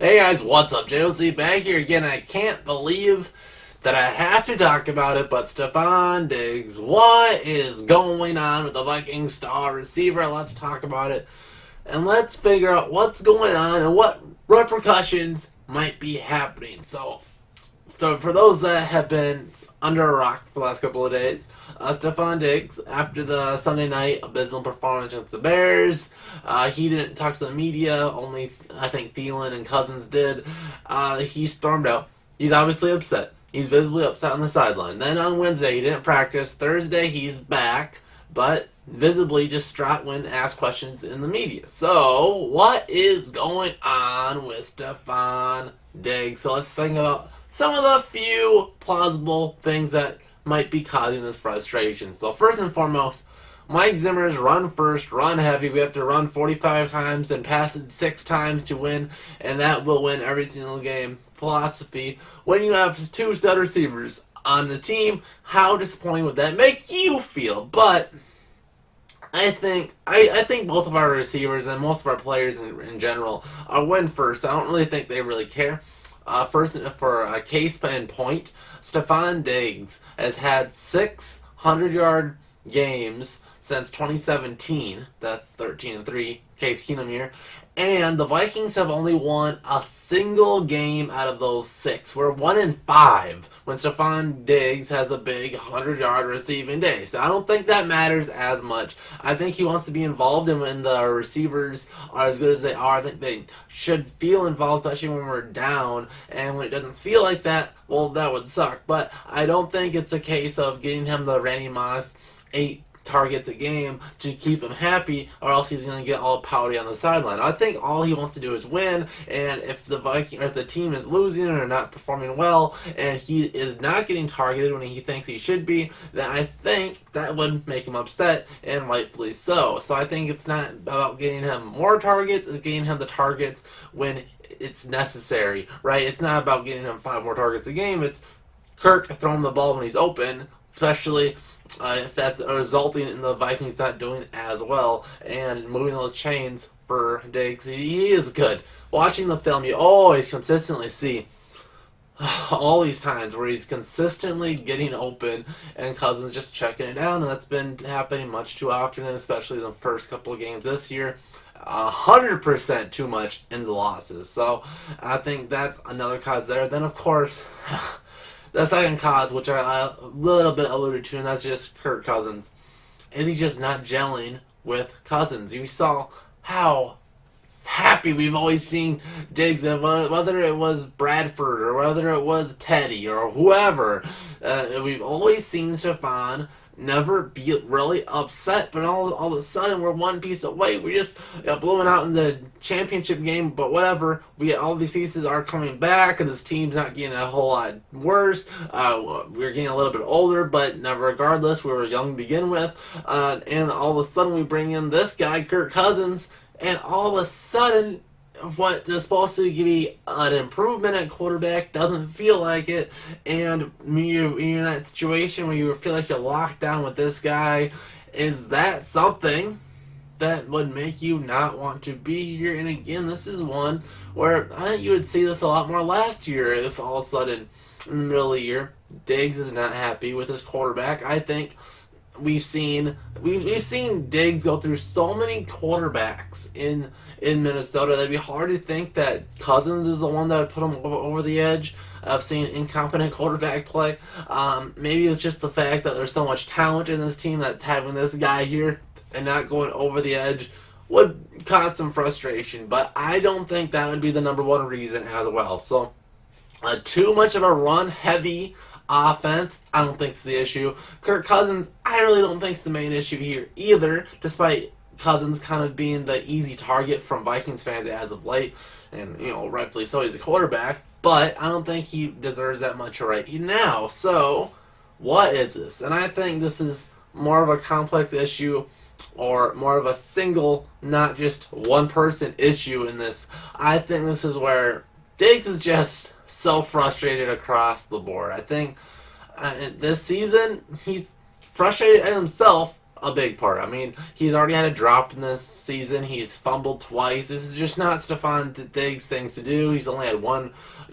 Hey guys, what's up? JOC back here again. I can't believe that I have to talk about it, but Stefon Diggs, what is going on with the Vikings star receiver? Let's talk about it. And let's figure out what's going on and what repercussions might be happening. So for those that have been under a rock for the last couple of days, Stefon Diggs, after the Sunday night abysmal performance against the Bears, he didn't talk to the media, only I think Thielen and Cousins did. He stormed out. He's obviously upset. He's visibly upset on the sideline. Then on Wednesday, he didn't practice. Thursday, he's back, but visibly distraught when asked questions in the media. So, what is going on with Stefon Diggs? So let's think about some of the few plausible things that might be causing this frustration. So first and foremost, Mike Zimmer's run first, run heavy. We have to run 45 times and pass it 6 times to win, and that will win every single game philosophy. When you have 2 stud receivers on the team, how disappointing would that make you feel? But I think both of our receivers and most of our players in general are win first. I don't really think they really care. First, for a case in point, Stefon Diggs has had 600-yard games since 2017. That's 13-3, Case Keenum year. And the Vikings have only won a single game out of those 6. We're 1-5 when Stefon Diggs has a big 100-yard receiving day. So I don't think that matters as much. I think he wants to be involved, and when the receivers are as good as they are, I think they should feel involved, especially when we're down. And when it doesn't feel like that, well, that would suck. But I don't think it's a case of getting him the Randy Moss 8 targets a game to keep him happy, or else he's going to get all pouty on the sideline. I think all he wants to do is win, and if the team is losing or not performing well, and he is not getting targeted when he thinks he should be, then I think that would make him upset, and rightfully so. So I think it's not about getting him more targets, it's getting him the targets when it's necessary, right? It's not about getting him 5 more targets a game. It's Kirk throwing the ball when he's open, especially if that's resulting in the Vikings not doing as well and moving those chains for Diggs. He is good. Watching the film, you always consistently see all these times where he's consistently getting open and Cousins just checking it down, and that's been happening much too often, and especially in the first couple of games this year. 100% too much in the losses. So I think that's another cause there. Then, of course, the second cause, which I a little bit alluded to, and that's just Kirk Cousins. Is he just not gelling with Cousins? You saw how happy we've always seen Diggs, whether it was Bradford or whether it was Teddy or whoever. We've always seen Stefon never be really upset, but all of a sudden we're one piece away. We're just blowing out in the championship game, but whatever. All these pieces are coming back, and this team's not getting a whole lot worse. We're getting a little bit older, but regardless, we were young to begin with. And all of a sudden we bring in this guy, Kirk Cousins, and all of a sudden what is supposed to be an improvement at quarterback doesn't feel like it, and you're in that situation where you feel like you're locked down with this guy. Is that something that would make you not want to be here? And again, this is one where I think you would see this a lot more last year if all of a sudden in the middle of the year Diggs is not happy with his quarterback. I think we've seen Diggs go through so many quarterbacks in Minnesota that'd be hard to think that Cousins is the one that would put him over the edge of seeing incompetent quarterback play. Maybe it's just the fact that there's so much talent in this team that having this guy here and not going over the edge would cause some frustration. But I don't think that would be the number one reason as well. So too much of a run-heavy offense, I don't think it's the issue. Kirk Cousins, I really don't think it's the main issue here either, despite Cousins kind of being the easy target from Vikings fans as of late, and rightfully so, he's a quarterback, but I don't think he deserves that much right now. So what is this? And I think this is more of a complex issue, or more of a single, not just one person issue in this. I think this is where Diggs is just so frustrated across the board. I think this season he's frustrated at himself a big part. I mean, he's already had a drop in this season. He's fumbled twice. This is just not Stefon Diggs' things to do. He's only had one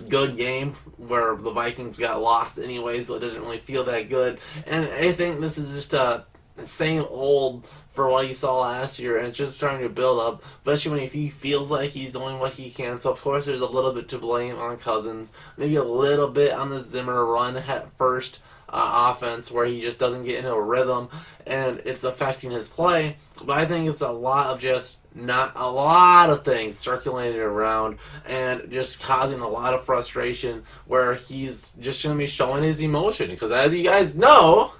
good game where the Vikings got lost anyway, so it doesn't really feel that good. And I think this is just a same old for what he saw last year, and it's just trying to build up, especially when he feels like he's doing what he can. So of course there's a little bit to blame on Cousins, maybe a little bit on the Zimmer run first offense where he just doesn't get into a rhythm and it's affecting his play. But I think it's a lot of just not a lot of things circulating around and just causing a lot of frustration where he's just going to be showing his emotion, because as you guys know,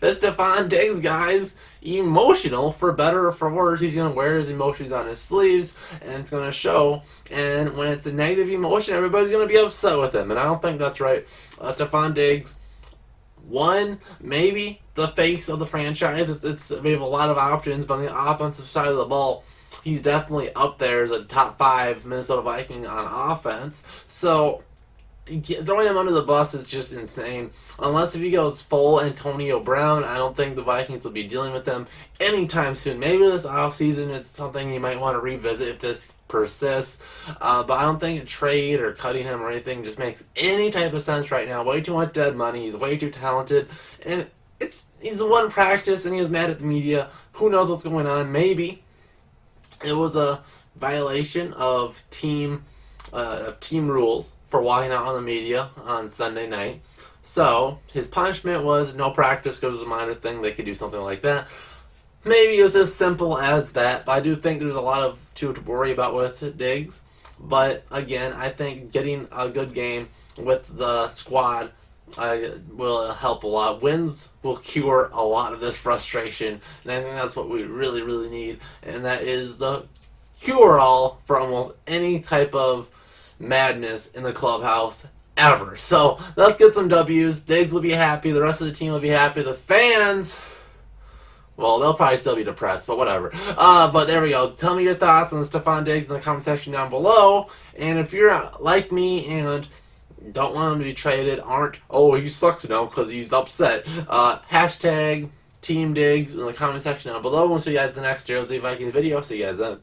this Stefon Diggs guy's emotional, for better or for worse. He's going to wear his emotions on his sleeves, and it's going to show. And when it's a negative emotion, everybody's going to be upset with him, and I don't think that's right. Stefon Diggs, one, maybe the face of the franchise. We have a lot of options, but on the offensive side of the ball, he's definitely up there as a top 5 Minnesota Viking on offense. So throwing him under the bus is just insane. Unless if he goes full Antonio Brown, I don't think the Vikings will be dealing with them anytime soon. Maybe this offseason it's something you might want to revisit if this persists. But I don't think a trade or cutting him or anything just makes any type of sense right now. Way too much dead money. He's way too talented. And he's one practice and he was mad at the media. Who knows what's going on? Maybe it was a violation of team rules for walking out on the media on Sunday night. So his punishment was no practice because it was a minor thing. They could do something like that. Maybe it was as simple as that, but I do think there's a lot to worry about with Diggs. But again, I think getting a good game with the squad will help a lot. Wins will cure a lot of this frustration, and I think that's what we really, really need, and that is the cure-all for almost any type of madness in the clubhouse ever. So let's get some W's. Diggs will be happy. The rest of the team will be happy. The fans, well, they'll probably still be depressed, but whatever. But there we go. Tell me your thoughts on Stefon Diggs in the comment section down below. And if you're like me and don't want him to be traded, he sucks now because he's upset, hashtag Team Diggs in the comment section down below. We'll see you guys in the next Would the Vikings video. See you guys then.